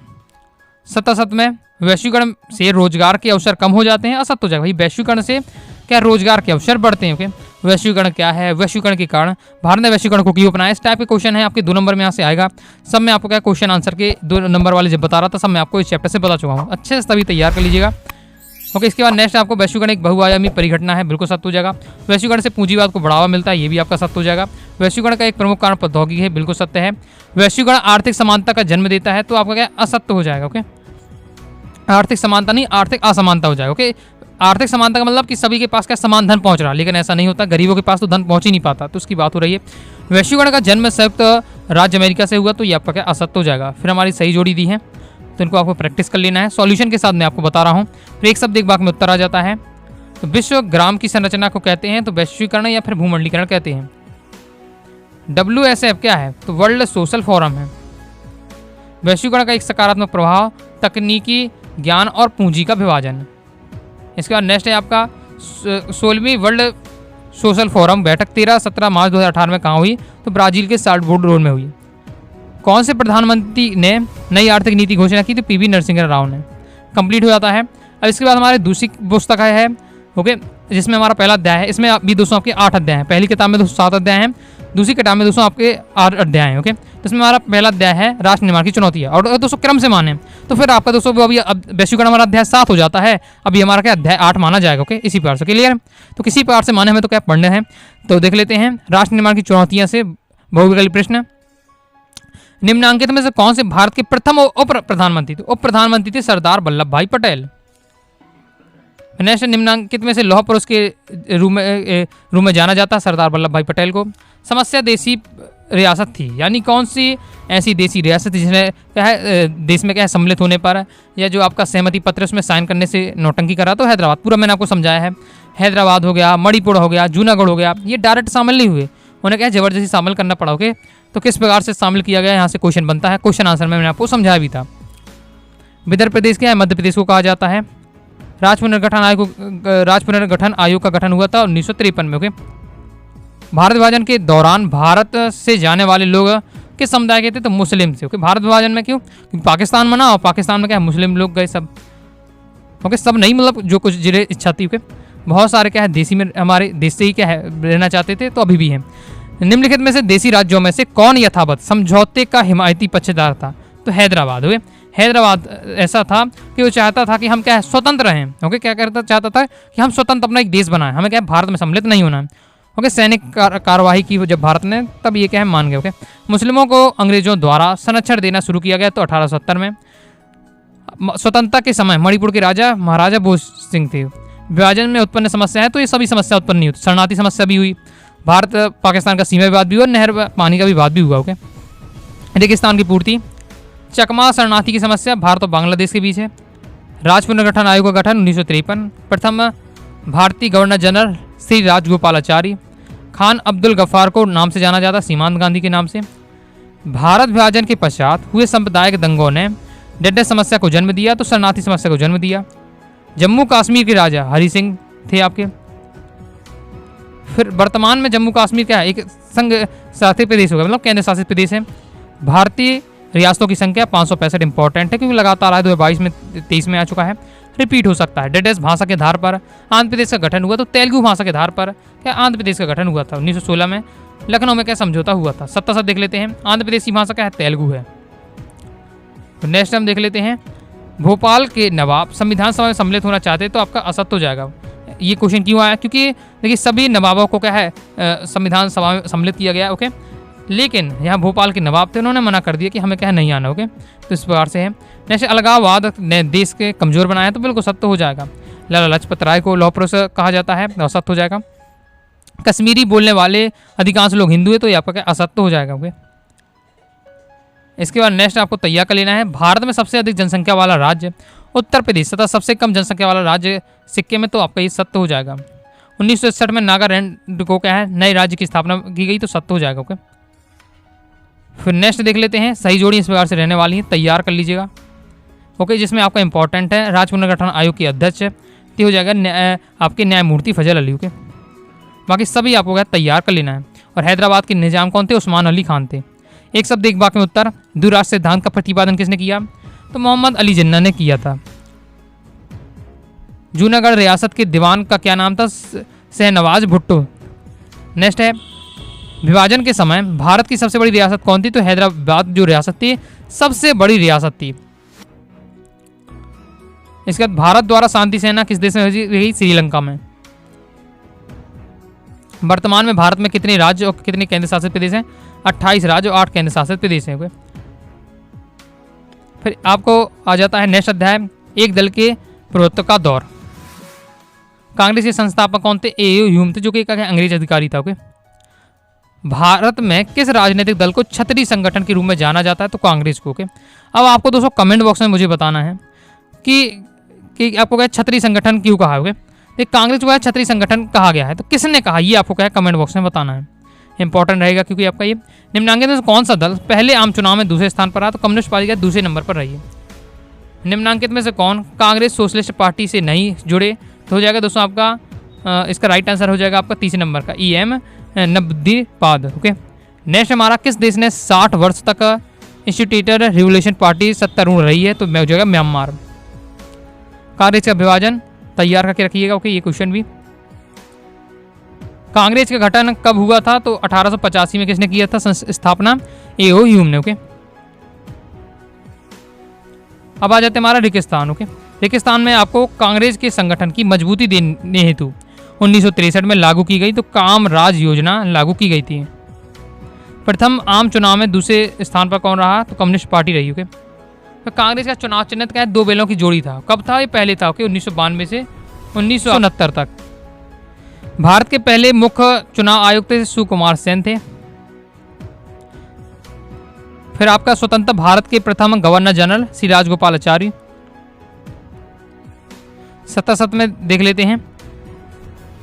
S1: 77 में वैश्वीकरण से रोजगार के अवसर कम हो जाते हैं, असत्य हो जाएगा। भाई वैश्वीकरण से क्या रोजगार के अवसर बढ़ते हैं। ओके, वैश्वीकरण क्या है? वैश्वीकरण के कारण भारत ने वैश्वीकरण को क्यों अपनाया? इस टाइप के क्वेश्चन है आपके 2 नंबर में यहाँ से आएगा। सब मैं आपको क्या क्वेश्चन आंसर के 2 नंबर वाले जब बता रहा था सब मैं आपको इस चैप्टर से बता चुका हूँ। अच्छे से तभी तैयार कर लीजिएगा। ओके, इसके बाद नेक्स्ट आपको वैश्वीकरण एक बहुआयामी परिघटना है, बिल्कुल सत्य हो जाएगा। वैश्वीकरण से पूंजीवाद को बढ़ावा मिलता है, ये भी आपका सत्य हो जाएगा। वैश्वीकरण का एक प्रमुख कारण प्रौद्योगिकी है, बिल्कुल सत्य है। वैश्वीकरण आर्थिक समानता का जन्म देता है, तो आपका क्या असत्य हो जाएगा। ओके, आर्थिक समानता नहीं, आर्थिक असमानता हो जाएगा। ओके, आर्थिक समानता का मतलब कि सभी के पास क्या समान धन पहुंच रहा है, लेकिन ऐसा नहीं होता, गरीबों के पास तो धन पहुंच ही नहीं पाता, तो उसकी बात हो रही है। वैश्वीकरण का जन्म संयुक्त राज्य अमेरिका से हुआ, तो ये आपका क्या असत्य हो जाएगा। फिर हमारी सही जोड़ी दी है, तो इनको आपको प्रैक्टिस कर लेना है। सॉल्यूशन के साथ मैं आपको बता रहा हूँ। फिर एक शब्द एक वाक्य में उत्तर आ जाता है। तो विश्व ग्राम की संरचना को कहते हैं तो वैश्वीकरण या फिर भूमंडलीकरण कहते हैं। WSF क्या है, तो वर्ल्ड सोशल फोरम है। वैश्वीकरण का एक सकारात्मक प्रभाव तकनीकी, ज्ञान और पूंजी का विभाजन। इसके बाद नेक्स्ट है आपका 16वीं वर्ल्ड सोशल फोरम बैठक 13-17 मार्च 2018 में कहाँ हुई, तो ब्राजील के साल्टबोर्ड में हुई। कौन से प्रधानमंत्री ने नई आर्थिक नीति घोषणा की, तो PV नरसिंह राव ने। कंप्लीट हो जाता है। अब इसके बाद हमारे दूसरी पुस्तक है ओके, जिसमें हमारा पहला अध्याय है। इसमें अभी दोस्तों आपके 8 अध्याय हैं। पहली किताब में दोस्तों 7 अध्याय हैं, दूसरी किताब में दोस्तों आपके 8 अध्याय हैं। ओके, तो इसमें हमारा पहला अध्याय है राष्ट्र निर्माण की चुनौती है, और दोस्तों क्रम से माने तो फिर आपका दोस्तों वो अभी वैश्वीकरण हमारा अध्याय 7 हो जाता है, अभी हमारा क्या अध्याय 8 माना जाएगा। ओके, इसी प्रकार से क्लियर। तो किसी प्रकार से माने हमें तो क्या पढ़ने हैं, तो देख लेते हैं। राष्ट्र निर्माण की चुनौतियाँ से बहुविकल्पी प्रश्न। निम्नांकित में से कौन से भारत के प्रथम उप प्रधानमंत्री थे, उप प्रधानमंत्री थे सरदार वल्लभ भाई पटेल। नेक्स्ट, निम्नांकित में से लौह पुरुष के रूप में जाना जाता है सरदार वल्लभ भाई पटेल को। समस्या देशी रियासत थी, यानी कौन सी ऐसी देशी रियासत थी जिसने क्या है देश में क्या है सम्मिलित होने पर या जो आपका सहमति पत्र उसमें साइन करने से नौटंकी करा, तो हैदराबाद। पूरा मैंने आपको समझाया है। हैदराबाद हो गया, मणिपुर हो गया, जूनागढ़ हो गया, ये डायरेक्ट शामिल नहीं हुए, उन्हें क्या है जबरदस्ती शामिल करना पड़ा। ओके, तो किस प्रकार से शामिल किया गया, यहाँ से क्वेश्चन बनता है। क्वेश्चन आंसर में मैंने आपको समझाया भी था। विदर्भ प्रदेश क्या है, मध्य प्रदेश को कहा जाता है। राज्य पुनर्गठन आयोग का गठन हुआ था 1953 में। ओके, भारत विभाजन के दौरान भारत से जाने वाले लोग किस समुदाय के थे, तो मुस्लिम थे। ओके, भारत विभाजन में क्यों, क्योंकि पाकिस्तान बना और पाकिस्तान में क्या है मुस्लिम लोग गए सब। ओके, सब नहीं, मतलब जो कुछ जिन्हें इच्छा थी। ओके, बहुत सारे क्या है देसी में हमारे देश से ही क्या है रहना चाहते थे, तो अभी भी हैं। निम्नलिखित में से देसी राज्यों में से कौन यथावत समझौते का हिमायती पक्षधर था, तो हैदराबाद। हुए हैदराबाद ऐसा था कि वो चाहता था कि हम क्या है स्वतंत्र रहें। ओके, क्या करता चाहता था कि हम स्वतंत्र अपना एक देश बनाएं, हमें क्या है भारत में सम्मिलित नहीं होना है। ओके, सैनिक कार्यवाही की जब भारत ने, तब ये क्या है मान गए। ओके, मुस्लिमों को अंग्रेजों द्वारा संरक्षण देना शुरू किया गया, तो 1870 में। स्वतंत्रता के समय मणिपुर के राजा महाराजा भोज सिंह थे। विभाजन में उत्पन्न समस्या है, तो ये सभी समस्या उत्पन्न नहीं हुई। शरणार्थी समस्या भी हुई, भारत पाकिस्तान का सीमा विवाद भी हुआ, नहर पानी का विवाद भी हुआ। ओके, रेगिस्तान की पूर्ति, चकमा शरणार्थी की समस्या भारत और बांग्लादेश के बीच है। राज्य पुनर्गठन आयोग का गठन 1953। प्रथम भारतीय गवर्नर जनरल श्री राजगोपालाचारी। खान अब्दुल गफ्फार को नाम से जाना जाता, सीमांत गांधी के नाम से। भारत विभाजन के पश्चात हुए सांप्रदायिक दंगों ने डेड्डे समस्या को जन्म दिया, तो शरणार्थी समस्या को जन्म दिया। जम्मू कश्मीर के राजा हरि सिंह थे आपके। फिर वर्तमान में जम्मू कश्मीर क्या है, एक संघ शासित प्रदेश होगा, मतलब केंद्र शासित प्रदेश है। भारतीय रियासतों की संख्या 565 इंपॉर्टेंट है, क्योंकि लगातार आए 2022 में 23 में आ चुका है, रिपीट हो सकता है। डेडेस भाषा के आधार पर आंध्र प्रदेश का गठन हुआ, तो तेलुगु भाषा के आधार पर क्या आंध्र प्रदेश का गठन हुआ था 1916 में। लखनऊ में क्या समझौता हुआ था, सत्ता सब देख लेते हैं। आंध्र प्रदेश की भाषा क्या है, तेलुगु है। तो नेक्स्ट हम देख लेते हैं, भोपाल के नवाब संविधान सभा में सम्मिलित होना चाहते, तो आपका असत्य हो जाएगा। ये क्वेश्चन क्यों आया, क्योंकि देखिए सभी नवाबों को क्या है संविधान सभा में सम्मिलित किया गया। ओके, लेकिन यहाँ भोपाल के नवाब थे, उन्होंने मना कर दिया कि हमें क्या है नहीं आना। ओके, तो इस प्रकार से है। जैसे अलगाववाद ने देश के कमजोर बनाया, तो बिल्कुल सत्य हो जाएगा। लाला लाजपत राय को लौह पुरुष कहा जाता है, तो असत्य हो जाएगा। कश्मीरी बोलने वाले अधिकांश लोग हिंदू है, तो ये आपका क्या असत्य हो जाएगा। ओके, इसके बाद नेक्स्ट आपको तैयार कर लेना है। भारत में सबसे अधिक जनसंख्या वाला राज्य उत्तर प्रदेश तथा सबसे कम जनसंख्या वाला राज्य सिक्किम में, तो आपका ये सत्य हो जाएगा। 1961 में नागालैंड को क्या है नए राज्य की स्थापना की गई, तो सत्य हो जाएगा। ओके, फिर नेक्स्ट देख लेते हैं। सही जोड़ी इस प्रकार से रहने वाली है, तैयार कर लीजिएगा। ओके, जिसमें आपका इंपॉर्टेंट है राज्य पुनर्गठन आयोग के अध्यक्ष ये हो जाएगा आपके न्यायमूर्ति फजल अली। ओके, बाकी सभी आपको क्या तैयार कर लेना है। और हैदराबाद के निजाम कौन थे, उस्मान अली खान थे। एक शब्द एक वाक्य में उत्तर। द्विराष्ट्र सिद्धांत का प्रतिपादन किसने किया, तो मोहम्मद अली जिन्ना ने किया था। जूनागढ़ रियासत के दीवान का क्या नाम था, शहनवाज भुट्टो। नेक्स्ट है, विभाजन के समय भारत की सबसे बड़ी रियासत कौन थी, तो हैदराबाद जो रियासत थी सबसे बड़ी रियासत थी। इसके बाद भारत द्वारा शांति सेना किस देश में भेजी गई? श्रीलंका में। वर्तमान में भारत में कितने राज्य और कितने केंद्र शासित प्रदेश हैं? 28 राज्य और 8 केंद्र शासित प्रदेश हैं। फिर आपको आ जाता है नेक्स्ट अध्याय, एक दल के प्रभुत्व का दौर। कांग्रेस के संस्थापक कौन थे? ए ह्यूम थे, जो कि एक अंग्रेज अधिकारी था। ओके, भारत में किस राजनीतिक दल को छतरी संगठन के रूप में जाना जाता है? तो कांग्रेस को। ओके, अब आपको दोस्तों कमेंट बॉक्स में मुझे बताना है कि आपको क्या छतरी संगठन क्यों कहा है? कांग्रेस को छतरी संगठन कहा गया है, तो किसने कहा, ये आपको क्या कमेंट बॉक्स में बताना है। इंपॉर्टेंट रहेगा क्योंकि आपका ये निम्नांकित में से कौन सा दल पहले आम चुनाव में दूसरे स्थान पर रहा? तो कम्युनिस्ट पार्टी का दूसरे नंबर पर रही है। निम्नांकित में से कौन कांग्रेस सोशलिस्ट पार्टी से नहीं जुड़े? तो हो जाएगा दोस्तों आपका इसका राइट आंसर हो जाएगा आपका तीसरे नंबर का EM नब्दीपाद। ओके, नेक्स्ट हमारा किस देश ने 60 वर्ष तक इंस्टीट्यूटेड रिवोल्यूशन पार्टी सत्तारूढ़ रही है? तो हो जाएगा म्यांमार। कांग्रेस का विभाजन तैयार करके रखिएगा। ओके, ये क्वेश्चन भी। कांग्रेस का गठन कब हुआ था? तो 1885 में किसने किया था स्थापना? A.O. ह्यूम ने। ओके, अब आ जाते हैं हमारा रेगिस्तान। ओके, रेगिस्तान में आपको कांग्रेस के संगठन की मजबूती देने हेतु 1963 में लागू की गई तो काम राज योजना लागू की गई थी। प्रथम आम चुनाव में दूसरे स्थान पर कौन रहा? तो कम्युनिस्ट पार्टी रही। ओके, तो कांग्रेस का चुनाव चिन्ह क्या है? 2 बैलों की जोड़ी था। कब था? ये पहले था। ओके, 1992 से 1969 तक। भारत के पहले मुख्य चुनाव आयुक्त सुकुमार सेन थे। फिर आपका स्वतंत्र भारत के प्रथम गवर्नर जनरल श्री राजगोपालाचारी। 77 में देख लेते हैं,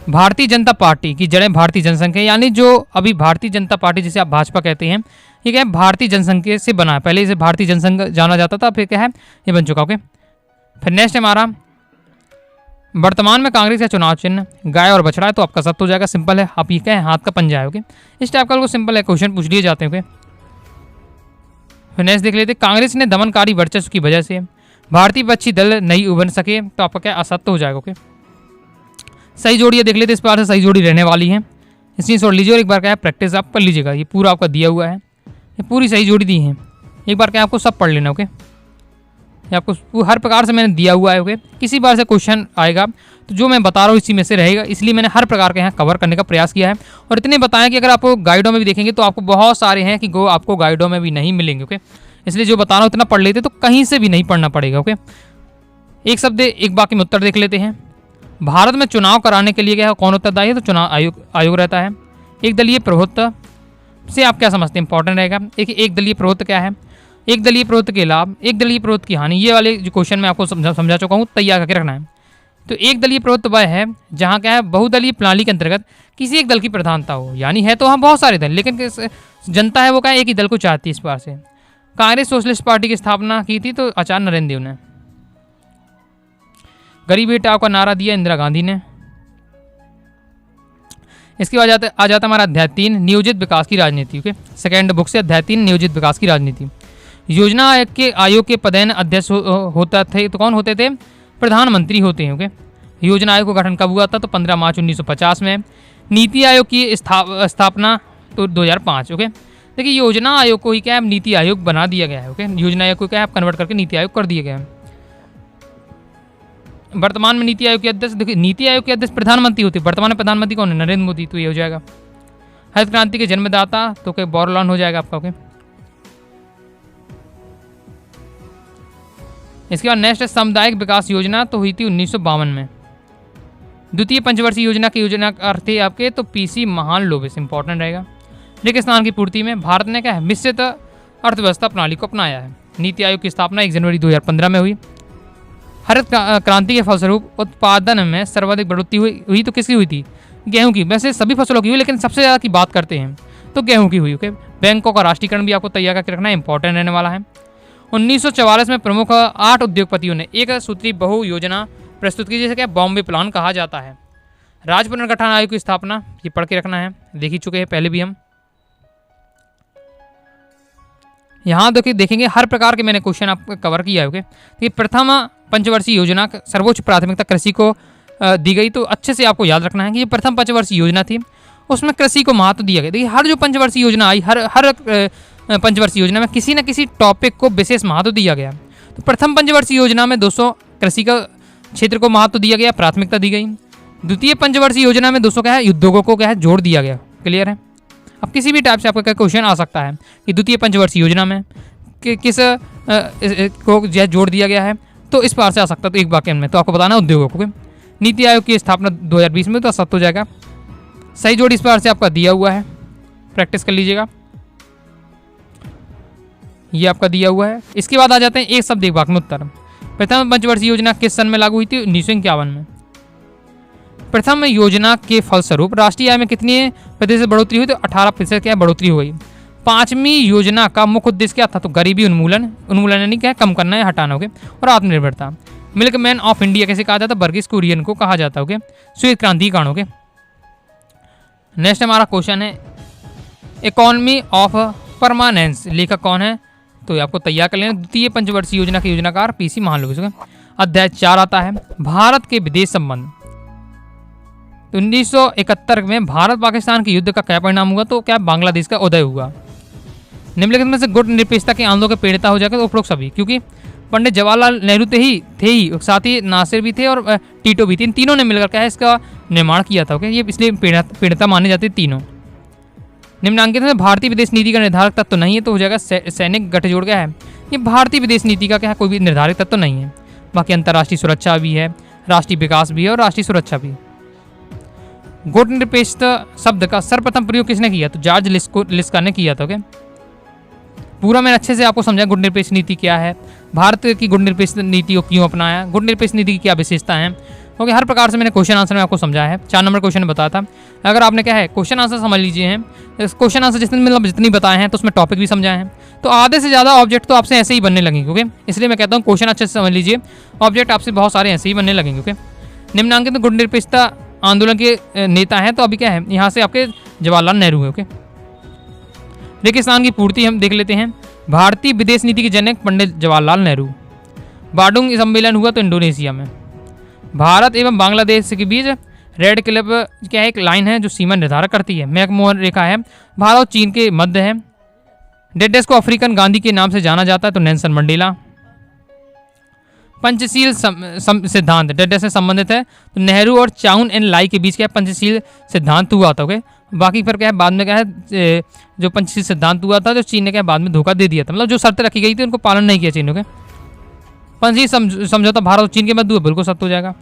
S1: भारतीय जनता पार्टी की जड़ें भारतीय जनसंघ है, यानी जो अभी भारतीय जनता पार्टी जिसे आप भाजपा कहते हैं, ये क्या है? भारतीय जनसंघ से बना है। पहले इसे भारतीय जनसंघ जाना जाता था, फिर क्या है ये बन चुका। ओके, फिर नेक्स्ट हमारा वर्तमान में कांग्रेस का चुनाव चिन्ह गाय और बछड़ा है, तो आपका सत्य हो जाएगा। सिंपल है, आप ये क्या है? हाथ का पंजा है। ओके, इस टाइप का सिंपल है, क्वेश्चन पूछ लिए जाते हैं। ओके, फिर नेक्स्ट देख लेते हैं, कांग्रेस ने दमनकारी वर्चस्व की वजह से भारतीय पक्षी दल नहीं उभर सके, तो आपका क्या असत्य हो जाएगा। ओके, सही जोड़ी है, देख लेते इस बार से सही जोड़ी रहने वाली है, इसलिए छोड़ लीजिए और एक बार क्या है प्रैक्टिस आप कर लीजिएगा। ये पूरा आपका दिया हुआ है, ये पूरी सही जोड़ी दी है, एक बार क्या आपको सब पढ़ लेना। ओके, ये आपको हर प्रकार से मैंने दिया हुआ है। ओके, किसी बार से क्वेश्चन आएगा तो जो मैं बता रहा हूँ इसी में से रहेगा, इसलिए मैंने हर प्रकार के यहाँ कवर करने का प्रयास किया है। और इतने बताएं कि अगर आप गाइडों में भी देखेंगे तो आपको बहुत सारे हैं कि वो आपको गाइडों में भी नहीं मिलेंगे। ओके, इसलिए जो बता रहा हूँ इतना पढ़ लेते तो कहीं से भी नहीं पढ़ना पड़ेगा। ओके, एक शब्द एक बाकी में उत्तर देख लेते हैं। भारत में चुनाव कराने के लिए क्या है, कौन उत्तरदायी है? तो चुनाव आयोग रहता है। एक दलीय प्रभुत्व से आप क्या समझते हैं? इंपॉर्टेंट रहेगा। एक दलीय प्रभुत्व क्या है? एक दलीय प्रभुत्व के लाभ, एक दलीय प्रभुत्व की हानि, ये वाले जो क्वेश्चन मैं आपको समझा चुका हूँ, तैयार करके रखना है। तो एक दलीय प्रभुत्व वह है जहाँ क्या है बहुदलीय प्रणाली के अंतर्गत किसी एक दल की प्रधानता हो, यानी है तो वहाँ बहुत सारे दल, लेकिन जनता है वो क्या एक ही दल को चाहती है। इस बार से कांग्रेस सोशलिस्ट पार्टी की स्थापना की थी तो आचार्य नरेंद्र देव ने। गरीब बेटा का नारा दिया इंदिरा गांधी ने। इसके बाद आ जाता हमारा अध्याय 3 नियोजित विकास की राजनीति। ओके, सेकेंड बुक से अध्याय 3 नियोजित विकास की राजनीति। योजना आयोग के पदेन अध्यक्ष होता थे तो कौन होते थे? प्रधानमंत्री होते हैं। ओके, योजना आयोग का गठन कब हुआ था? तो 15 मार्च 1950 में। नीति आयोग की स्थापना तो 2005। ओके, देखिए योजना आयोग को ही क्या है नीति आयोग बना दिया गया है। ओके, योजना आयोग को क्या है कन्वर्ट करके नीति आयोग कर दिया गया है। वर्तमान में नीति आयोग के अध्यक्ष, देखिए नीति आयोग के अध्यक्ष प्रधानमंत्री होते हैं। वर्तमान में प्रधानमंत्री कौन है? नरेंद्र मोदी, तो ये हो जाएगा। हरित क्रांति के जन्मदाता तो क्या बॉरलॉन हो जाएगा आपका। ओके, इसके बाद नेक्स्ट सामुदायिक विकास योजना तो हुई थी 1952 में। द्वितीय पंचवर्षीय योजना की योजना अर्थ है आपके तो PC महालनोबिस, इंपॉर्टेंट रहेगा। रेगिस्तान की पूर्ति में भारत ने क्या है मिश्रित अर्थव्यवस्था प्रणाली को अपनाया है। नीति आयोग की स्थापना 1 जनवरी 2015 में हुई। हरित क्रांति के फलस्वरूप उत्पादन में सर्वाधिक बढ़ोतरी हुई तो किसकी हुई थी? गेहूं की। वैसे सभी फसलों की हुई, लेकिन सबसे ज़्यादा की बात करते हैं तो गेहूं की हुई। ओके, बैंकों का राष्ट्रीयकरण भी आपको तैयार करके रखना इंपॉर्टेंट रहने वाला है। 1944 में प्रमुख 8 उद्योगपतियों ने एक सूत्री बहु योजना प्रस्तुत की, जिसे क्या बॉम्बे प्लान कहा जाता है। राज्य पुनर्गठन आयोग की स्थापना ये पढ़ के रखना है, देख ही चुके हैं पहले भी हम। यहाँ देखेंगे हर प्रकार के मैंने क्वेश्चन आपको कवर किया है। ओके, तो प्रथम पंचवर्षीय योजना सर्वोच्च प्राथमिकता कृषि को दी गई, तो अच्छे से आपको याद रखना है कि ये प्रथम पंचवर्षीय योजना थी, उसमें कृषि को महत्व दिया गया। देखिए हर जो पंचवर्षीय योजना आई, हर पंचवर्षीय योजना में किसी न किसी टॉपिक को विशेष महत्व दिया गया। तो प्रथम पंचवर्षीय योजना में 200 कृषि का क्षेत्र को महत्व दिया गया, प्राथमिकता दी गई। द्वितीय पंचवर्षीय योजना में दोस्तों क्या है, उद्योगों को क्या है, जोड़ दिया गया। क्लियर है। अब किसी भी टाइप से आपका क्या क्वेश्चन आ सकता है कि द्वितीय पंचवर्षीय योजना में किस को जो है जोड़ दिया गया है, तो इस बार से आ सकता है। तो एक वाक्य में तो आपको बताना उद्योगों को। नीति आयोग की स्थापना 2020 में, तो सब हो जाएगा। सही जोड़ इस बार से आपका दिया हुआ है, प्रैक्टिस कर लीजिएगा, ये आपका दिया हुआ है। इसके बाद आ जाते हैं एक शब्द एक वाक्य में उत्तर। प्रथम पंचवर्षीय योजना किस सन में लागू हुई थी? 1951 में। प्रथम योजना के फलस्वरूप राष्ट्रीय आय में कितनी प्रतिशत बढ़ोतरी हुई? तो 18% क्या बढ़ोतरी हो गई। पांचवी योजना का मुख्य उद्देश्य क्या था? तो गरीबी उन्मूलन, उन्मूलन यानी क्या, कम करना है, हटाना हो गया, और आत्मनिर्भरता। मिल्कमैन ऑफ इंडिया कैसे कहा जाता? वर्गीस कुरियन को कहा जाता हो गया। श्वेत क्रांति कारण हो गया। नेक्स्ट हमारा क्वेश्चन है इकोनॉमी ऑफ परमानेंस, लेखक कौन है? तो आपको तैयार कर लेना। द्वितीय पंचवर्षीय योजना के योजनाकार पीसी महालनोबिस। अध्याय 4 आता है भारत के विदेश संबंध। 1971 में भारत पाकिस्तान के युद्ध का क्या परिणाम हुआ? तो क्या बांग्लादेश का उदय हुआ। निम्नलिखित में से गुट निरपेक्षता के आंदोलन के प्रेरणा हो जाएगा? तो उपरोक्त सभी, क्योंकि पंडित जवाहरलाल नेहरू थे ही, साथ ही नासिर भी थे और टीटो भी थे। इन तीनों ने मिलकर क्या है इसका निर्माण किया था। ओके, ये इसलिए प्रेरणा माने जाते तीनों। निम्नांकित में भारतीय विदेश नीति का निर्धारक तत्व तो नहीं है, तो हो जाएगा सैनिक गठजोड़। क्या है ये? भारतीय विदेश नीति का क्या है, कोई भी निर्धारित तत्व तो नहीं है। बाकी अंतर्राष्ट्रीय सुरक्षा भी है, राष्ट्रीय विकास भी है और राष्ट्रीय सुरक्षा भी। गुट निरपेक्षता शब्द का सर्वप्रथम प्रयोग किसने किया? तो जॉर्ज लिस्का ने किया था। ओके, पूरा मैंने अच्छे से आपको समझा गुट निरपेक्ष नीति क्या है, भारत की गुट निरपेक्ष नीति को क्यों अपनाया, गुट निरपेक्ष नीति की क्या विशेषता है। ओके, हर प्रकार से मैंने क्वेश्चन आंसर में आपको समझाया है। 4 नंबर क्वेश्चन बताया था। अगर आपने क्या है क्वेश्चन आंसर समझ लीजिए हैं, क्वेश्चन आंसर जितनी बताए हैं तो उसमें टॉपिक भी समझाए हैं, तो आधे से ज़्यादा ऑब्जेक्ट तो आपसे ऐसे ही बनने लगेंगे। ओके, इसलिए मैं कहता हूँ क्वेश्चन अच्छे से समझ लीजिए, ऑब्जेक्ट आपसे बहुत सारे ऐसे ही बनने लगेंगे। ओके, निम्नांकित गुट निरपेक्षता आंदोलन के नेता हैं, तो अभी क्या है यहाँ से आपके जवाहरलाल नेहरू है। ओके, रेगिस्तान की पूर्ति हम देख लेते हैं। भारतीय विदेश नीति के जनक पंडित जवाहरलाल नेहरू। बाडुंग सम्मेलन हुआ तो इंडोनेशिया में। भारत एवं बांग्लादेश के बीच रेड क्लिफ क्या है, एक लाइन है जो सीमा निर्धारित करती है। मैकमोहन रेखा है, भारत और चीन के मध्य है। डेडेस को अफ्रीकन गांधी के नाम से जाना जाता है, तो नेल्सन मंडेला। पंचशील सिद्धांत डेडेस से संबंधित है, तो नेहरू और चाउन एंड लाई के बीच क्या है पंचशील सिद्धांत हुआ था। ओके, बाकी फिर क्या है बाद में क्या है जो पंचशील सिद्धांत हुआ था, जो चीन ने क्या बाद में धोखा दे दिया था, मतलब जो शर्तें रखी गई थी उनको पालन नहीं किया चीन। ओके, पंचशील समझौता भारत और चीन के मध्य बिल्कुल सत्य हो जाएगा।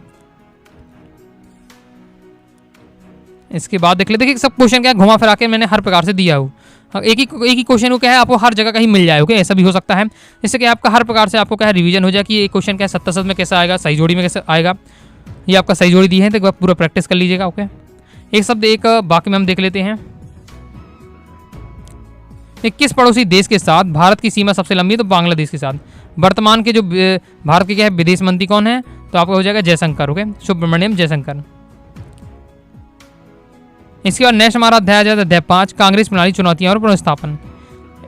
S1: इसके बाद देख लेते हैं सब क्वेश्चन क्या घुमा फिरा के मैंने हर प्रकार से दिया हूँ। एक ही क्वेश्चन को क्या है आपको हर जगह कहीं मिल जाए। ओके, ऐसा भी हो सकता है, इससे क्या आपका हर प्रकार से आपको क्या है रिवीजन हो जाए कि ये क्वेश्चन क्या है 70 में कैसे आएगा, सही जोड़ी में कैसे आएगा। ये आपका सही जोड़ी दी है तो एक बार पूरा प्रैक्टिस कर लीजिएगा। ओके, एक शब्द एक वाक्य में हम देख लेते हैं। 21 पड़ोसी देश के साथ भारत की सीमा सबसे लंबी है, तो बांग्लादेश के साथ। वर्तमान के जो भारत के क्या है विदेश मंत्री कौन है, तो आपका हो जाएगा जयशंकर। ओके, सुब्रमण्यम जयशंकर। इसके बाद नेक्स्ट हमारा अध्याय आ जाता है अध्याय 5 कांग्रेस प्रणाली चुनौतियां और पुनर्स्थापन।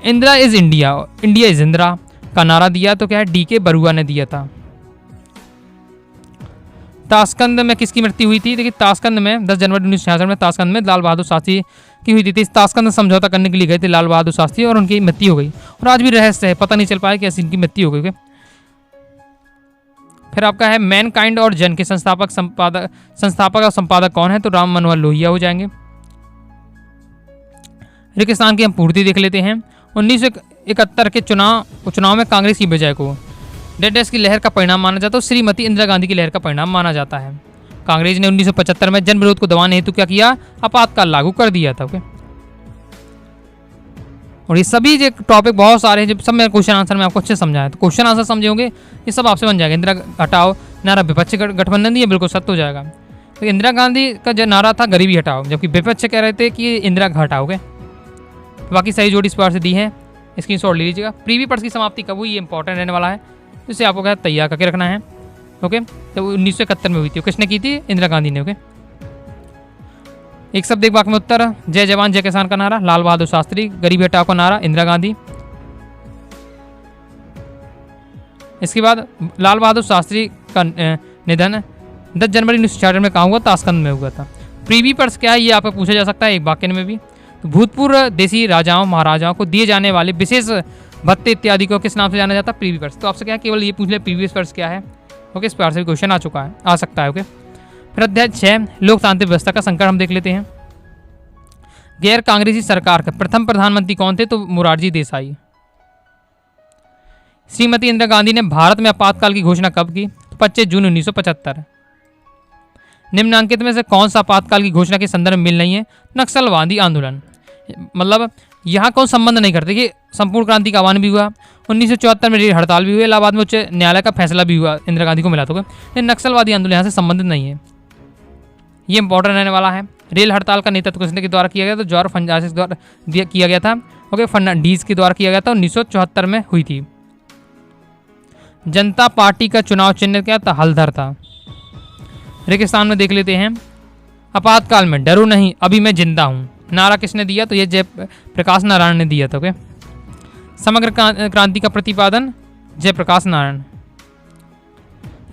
S1: Indira is India, India is Indira का नारा दिया तो क्या है डी.के. बरुआ ने दिया था। ताशकंद में किसकी मृत्यु हुई थी? देखिए ताशकंद में 10 जनवरी 1966 में ताशकंद में लाल बहादुर शास्त्री की हुई थी। ताशकंद समझौता करने के लिए गए थे लाल बहादुर शास्त्री और उनकी मृत्यु हो गई, और आज भी रहस्य है, पता नहीं चल पाया कि ऐसी इनकी मृत्यु हो गई। फिर आपका है मैन काइंड और जन के संस्थापक और संपादक कौन है, तो राम मनोहर लोहिया हो जाएंगे। रेगिस्तान की हम पूर्ति देख लेते हैं। 1971 के चुनाव में कांग्रेस की विजय को डेडेस की लहर का परिणाम माना जाता है, श्रीमती इंदिरा गांधी की लहर का परिणाम माना जाता है। कांग्रेस ने 1975 में जन विरोध को दबाने हेतु क्या किया, आपातकाल लागू कर दिया था। ओके, और ये सभी जो टॉपिक बहुत सारे हैं, जब सब मैं क्वेश्चन आंसर में आपको अच्छे समझाया, तो क्वेश्चन आंसर समझे होंगे ये सब आपसे बन जाएगा। इंदिरा हटाओ नारा विपक्ष गठबंधन दिया बिल्कुल सत्य हो जाएगा। तो इंदिरा गांधी का जो नारा था गरीबी हटाओ, जबकि विपक्ष कह रहे थे कि इंदिरा हटाओगे। बाकी सही जोड़ी इस बार से दी है, स्क्रीनशॉट ले लीजिएगा। प्रीवी पर्स की समाप्ति कब हुई, ये इंपॉर्टेंट रहने वाला है, जिससे आपको क्या तैयार करके रखना है। ओके, तो 1971 में हुई थी। किसने की थी? इंदिरा गांधी ने। ओके, एक शब्द एक वाक्य में उत्तर। जय जवान जय किसान का नारा लाल बहादुर शास्त्री, गरीबी हटाओ का नारा इंदिरा गांधी। इसके बाद लाल बहादुर शास्त्री का निधन 10 जनवरी 1966 में कहाँ हुआ? ताशकंद में हुआ था। प्रीवी पर्स क्या है ये आपको पूछा जा सकता है एक वाक्य में भी। तो भूतपूर्व देसी राजाओं महाराजाओं को दिए जाने वाले विशेष भत्ते इत्यादि को किस नाम से जाना जाता है? प्रीवी पर्स। तो आपसे क्या केवल ये पूछ ले प्रीवियस पर्स क्या है। ओके, इस प्रकार से भी क्वेश्चन आ सकता है। ओके, फिर अध्याय 6 लोकतांत्रिक व्यवस्था का संकट हम देख लेते हैं। गैर कांग्रेसी सरकार के प्रथम प्रधानमंत्री कौन थे? तो मोरारजी देसाई। श्रीमती इंदिरा गांधी ने भारत में आपातकाल की घोषणा कब की? तो 25 जून 1975। निम्नांकित में से कौन सा आपातकाल की घोषणा के संदर्भ में मिल नहीं है? नक्सलवादी आंदोलन। मतलब यहाँ कौन संबंध नहीं करते कि संपूर्ण क्रांति का आह्वान भी हुआ, 1974 में रेल हड़ताल भी हुई, इलाहाबाद में उच्च न्यायालय का फैसला भी हुआ इंदिरा गांधी को मिला था, लेकिन नक्सलवादी आंदोलन यहाँ से संबंधित नहीं है। ये इंपॉर्टेंट रहने वाला है। रेल हड़ताल का नेतृत्व किसने के द्वारा किया गया? तो जॉर्ज फर्नांडिस के द्वारा किया गया था। ओके, फर्नांडीज के द्वारा किया गया था, 1974 में हुई थी। जनता पार्टी का चुनाव चिन्ह क्या था? हलधर था। रेगिस्तान में देख लेते हैं। आपातकाल में डरो नहीं, अभी मैं जिंदा हूँ, नारा किसने दिया? तो ये जयप्रकाश नारायण ने दिया था। ओके, समग्र क्रांति का प्रतिपादन जयप्रकाश नारायण।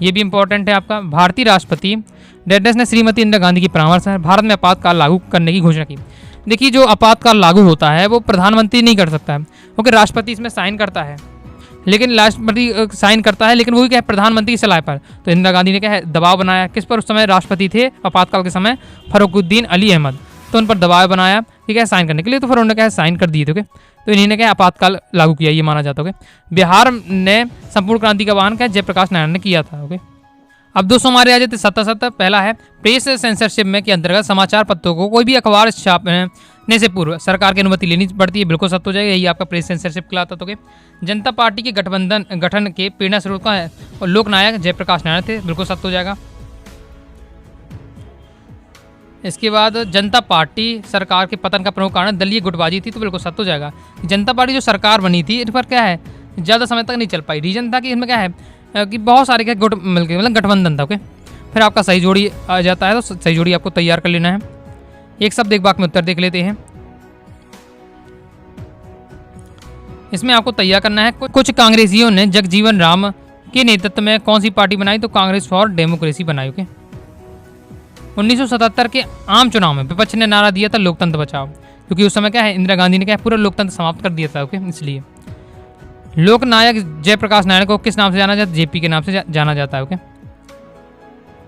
S1: ये भी इंपॉर्टेंट है आपका। भारतीय राष्ट्रपति डेडेस ने श्रीमती इंदिरा गांधी की परामर्श से भारत में आपातकाल लागू करने की घोषणा की। देखिए, जो आपातकाल लागू होता है वो प्रधानमंत्री नहीं कर सकता है, क्योंकि राष्ट्रपति इसमें साइन करता है, लेकिन राष्ट्रपति साइन करता है, लेकिन वो क्या है, प्रधानमंत्री की सलाह पर। तो इंदिरा गांधी ने क्या है, दबाव बनाया किस पर? उस समय राष्ट्रपति थे आपातकाल के समय फरुखुद्दीन अली अहमद, तो उन पर दबाव बनाया, ठीक है, साइन करने के लिए। तो फिर उन्होंने क्या है, साइन कर दिए थे। तो इन्हीं ने क्या आपातकाल लागू किया, ये माना जाता है। बिहार ने संपूर्ण क्रांति का आह्वान क्या जयप्रकाश नारायण ने किया था। ओके, अब 200 हमारे आ जाते 7 पहला है प्रेस सेंसरशिप में के अंतर्गत समाचार पत्रों को कोई भी अखबार छापने से पूर्व सरकार की अनुमति लेनी पड़ती है, बिल्कुल सत्य हो जाएगा। यही आपका प्रेस सेंसरशिप कहलाता था। जनता पार्टी के गठन के प्रेरणा स्रोत का है और लोकनायक जयप्रकाश नारायण थे, बिल्कुल सत्य हो जाएगा। इसके बाद जनता पार्टी सरकार के पतन का प्रमुख कारण दलीय गुटबाजी थी, तो बिल्कुल सत्य हो जाएगा। जनता पार्टी जो सरकार बनी थी इस पर क्या है, ज़्यादा समय तक नहीं चल पाई। रीजन था कि इसमें क्या है कि बहुत सारे क्या गुट मिलकर मतलब गठबंधन था। ओके, फिर आपका सही जोड़ी आ जाता है, तो सही जोड़ी आपको तैयार कर लेना है। एक शब्द एक वाक्य में उत्तर देख लेते हैं। इसमें आपको तैयार करना है। कुछ कांग्रेसियों ने जगजीवन राम के नेतृत्व में कौन सी पार्टी बनाई? तो कांग्रेस फॉर डेमोक्रेसी बनाई। ओके, 1977 के आम चुनाव में विपक्ष ने नारा दिया था लोकतंत्र बचाओ, क्योंकि उस समय क्या है, इंदिरा गांधी ने क्या है, पूरा लोकतंत्र समाप्त कर दिया था। ओके, इसलिए लोकनायक जयप्रकाश नारायण को किस नाम से जाना जाता है? जेपी के नाम से जाना जाता है। ओके,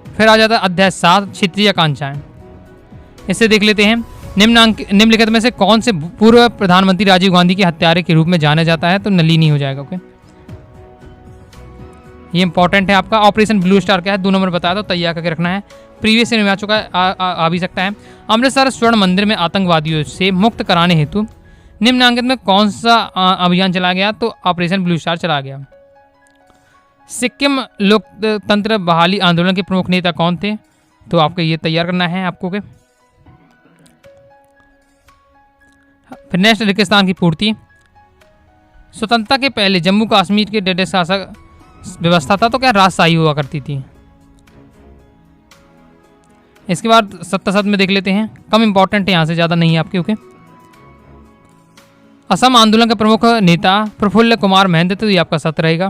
S1: फिर आ जाता है अध्याय 7 क्षेत्रीय आकांक्षाएं। इससे देख लेते हैं। निम्नलिखित में से कौन से पूर्व प्रधानमंत्री राजीव गांधी के हत्यारे के रूप में जाना जाता है? तो नलिनी हो जाएगा। ओके, ये इंपॉर्टेंट है आपका। ऑपरेशन ब्लू स्टार क्या है? 2 नंबर बताया, तो तैयार करके रखना है, प्रीवियस ईयर में आ चुका है, आ भी सकता है। अमृतसर स्वर्ण मंदिर में आतंकवादियों से मुक्त कराने हेतु निम्नांकित में कौन सा अभियान चलाया गया? तो ऑपरेशन ब्लू स्टार चला गया। सिक्किम लोकतंत्र बहाली आंदोलन के प्रमुख नेता कौन थे? तो आपको ये तैयार करना है आपको के। फिर नेक्स्ट रेगिस्तान की पूर्ति। स्वतंत्रता के पहले जम्मू कश्मीर के डेढ़ शासक व्यवस्था था, तो क्या राजशाही हुआ करती थी। इसके बाद 77 में देख लेते हैं, कम इंपॉर्टेंट है, यहाँ से ज़्यादा नहीं है आपके। ओके, असम आंदोलन के प्रमुख नेता प्रफुल्ल कुमार महंत, तो ये आपका सत्य रहेगा।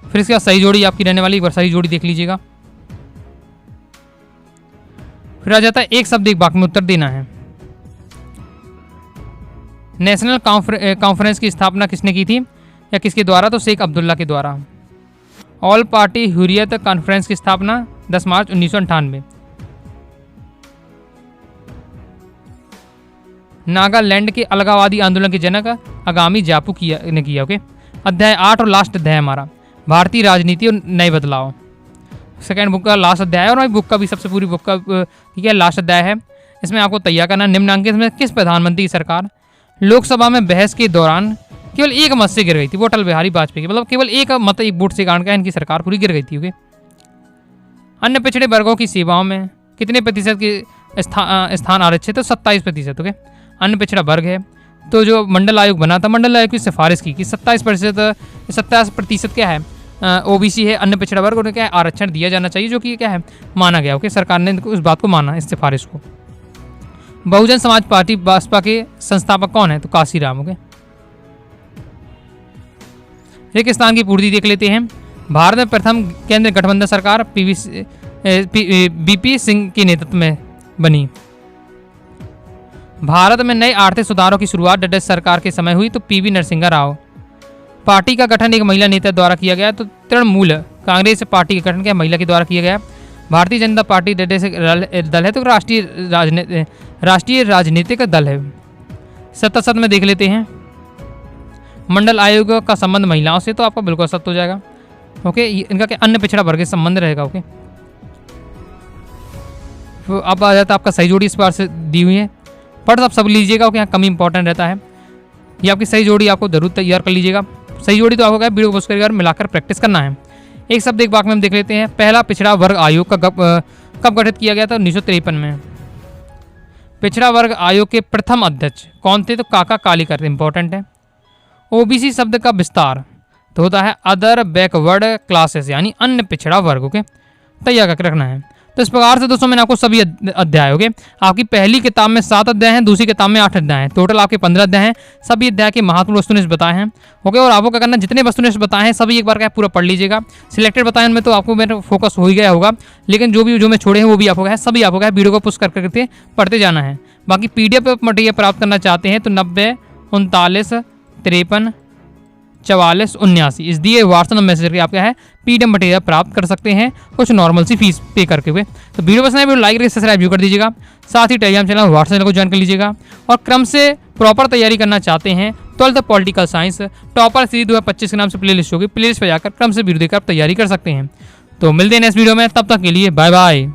S1: फिर इसके बाद सही जोड़ी आपकी रहने वाली, एक बार सही जोड़ी देख लीजिएगा। फिर आ जाता है एक शब्द एक वाक्य में उत्तर देना है। नेशनल कॉन्फ्रेंस की स्थापना किसने की थी या किसके द्वारा? तो शेख अब्दुल्ला के द्वारा। ऑल पार्टी हुर्रियत कॉन्फ्रेंस की स्थापना 10 मार्च 1998। नागालैंड के अलगाववादी आंदोलन के जनक आगामी जापू ने किया। ओके, अध्याय 8 और लास्ट अध्याय हमारा भारतीय राजनीति और नए बदलाव। सेकेंड बुक का लास्ट अध्याय है और बुक का भी सबसे पूरी बुक का ठीक है लास्ट अध्याय है। इसमें आपको तैयार करना निम्नांकित में किस प्रधानमंत्री की सरकार लोकसभा में बहस के दौरान केवल एक मत से गिर गई थी? वो अटल बिहारी वाजपेयी की, मतलब केवल एक मत एक वोट से कारण क्या इनकी सरकार पूरी गिर गई थी। ओके, अन्य पिछड़े वर्गों की सेवाओं में कितने प्रतिशत के स्थान आरक्षित? तो 27%। ओके, अन्य पिछड़ा वर्ग है, तो जो मंडल आयोग बना था, मंडल आयोग की सिफारिश की कि 27% क्या है ओबीसी है, अन्य पिछड़ा वर्ग, उन्हें क्या है आरक्षण दिया जाना चाहिए, जो कि क्या है माना गया। ओके, सरकार ने उस बात को माना, इस सिफारिश को। बहुजन समाज पार्टी बसपा के संस्थापक कौन है? तो काशीराम। ओके, रेगिस्तान की पूर्ति देख लेते हैं। भारत में प्रथम केंद्र गठबंधन सरकार बीपी सिंह के नेतृत्व में बनी। भारत में नए आर्थिक सुधारों की शुरुआत डडस सरकार के समय हुई, तो पीवी नरसिंहा राव। पार्टी का गठन एक महिला नेता द्वारा किया गया। तो तृणमूल कांग्रेस पार्टी का गठन क्या महिला के द्वारा किया गया। भारतीय जनता पार्टी दल है तो राष्ट्रीय राजनीतिक दल है। 77 में देख लेते हैं, मंडल आयोग का संबंध महिलाओं से, तो आपका बिल्कुल सत्य हो जाएगा। ओके, इनका क्या अन्य पिछड़ा वर्ग से संबंध रहेगा। ओके, तो अब आ जाता है आपका सही जोड़ी इस बार से दी हुई है, पर आप सब लीजिएगा। ओके, यहाँ कम इंपॉर्टेंट रहता है। ये आपकी सही जोड़ी आपको जरूर तैयार कर लीजिएगा। सही जोड़ी तो आपको क्या वीडियो पोस्ट करके मिलाकर प्रैक्टिस करना है। एक शब्द एक वाक्य में हम देख लेते हैं। पहला पिछड़ा वर्ग आयोग का कब गठित किया गया था? 1953 में। पिछड़ा वर्ग आयोग के प्रथम अध्यक्ष कौन थे? तो काका कालीकर, इंपॉर्टेंट है। ओबीसी शब्द का विस्तार तो होता है अदर बैकवर्ड क्लासेस, यानी अन्य पिछड़ा वर्ग। ओके, तैयार करके रखना है। तो इस प्रकार से दोस्तों मैंने आपको सभी अध्याय, ओके, आपकी पहली किताब में 7 अध्याय हैं, दूसरी किताब में 8 अध्याय हैं, टोटल आपके 15 अध्याय हैं। सभी अध्याय के महत्वपूर्ण वस्तुनिष्ठ बताए हैं। ओके, और आपको क्या करना, जितने वस्तुनिष्ठ बताए हैं सभी एक बार क्या पूरा पढ़ लीजिएगा। सिलेक्टेड बताए उनमें तो आपको मेरा फोकस हो ही गया होगा, लेकिन जो मैं छोड़े हैं वो भी आपको है, सभी आपको है वीडियो को पुश करके पढ़ते जाना है। बाकी PDF मटेरियल प्राप्त करना चाहते हैं तो 90 39 53 44 79 इस दिए व्हाट्सएप मैसेज करके आप क्या है PDF मटेरियल प्राप्त कर सकते हैं, कुछ नॉर्मल सी फीस पे करके हुए। तो वीडियो पसंद है वीडियो लाइक करके सब्सक्राइब कर दीजिएगा। साथ ही टेलीग्राम चैनल व्हाट्सएप चैनल को ज्वाइन कर लीजिएगा। और क्रम से प्रॉपर तैयारी करना चाहते हैं 12th political science topper series 2025 के नाम से प्लेलिस्ट होगी, प्लेलिस्ट पर जाकर क्रम से वीडियो देखकर आप तैयारी कर सकते हैं। तो मिलते हैं नेक्स्ट वीडियो में, तब तक के लिए बाय बाय।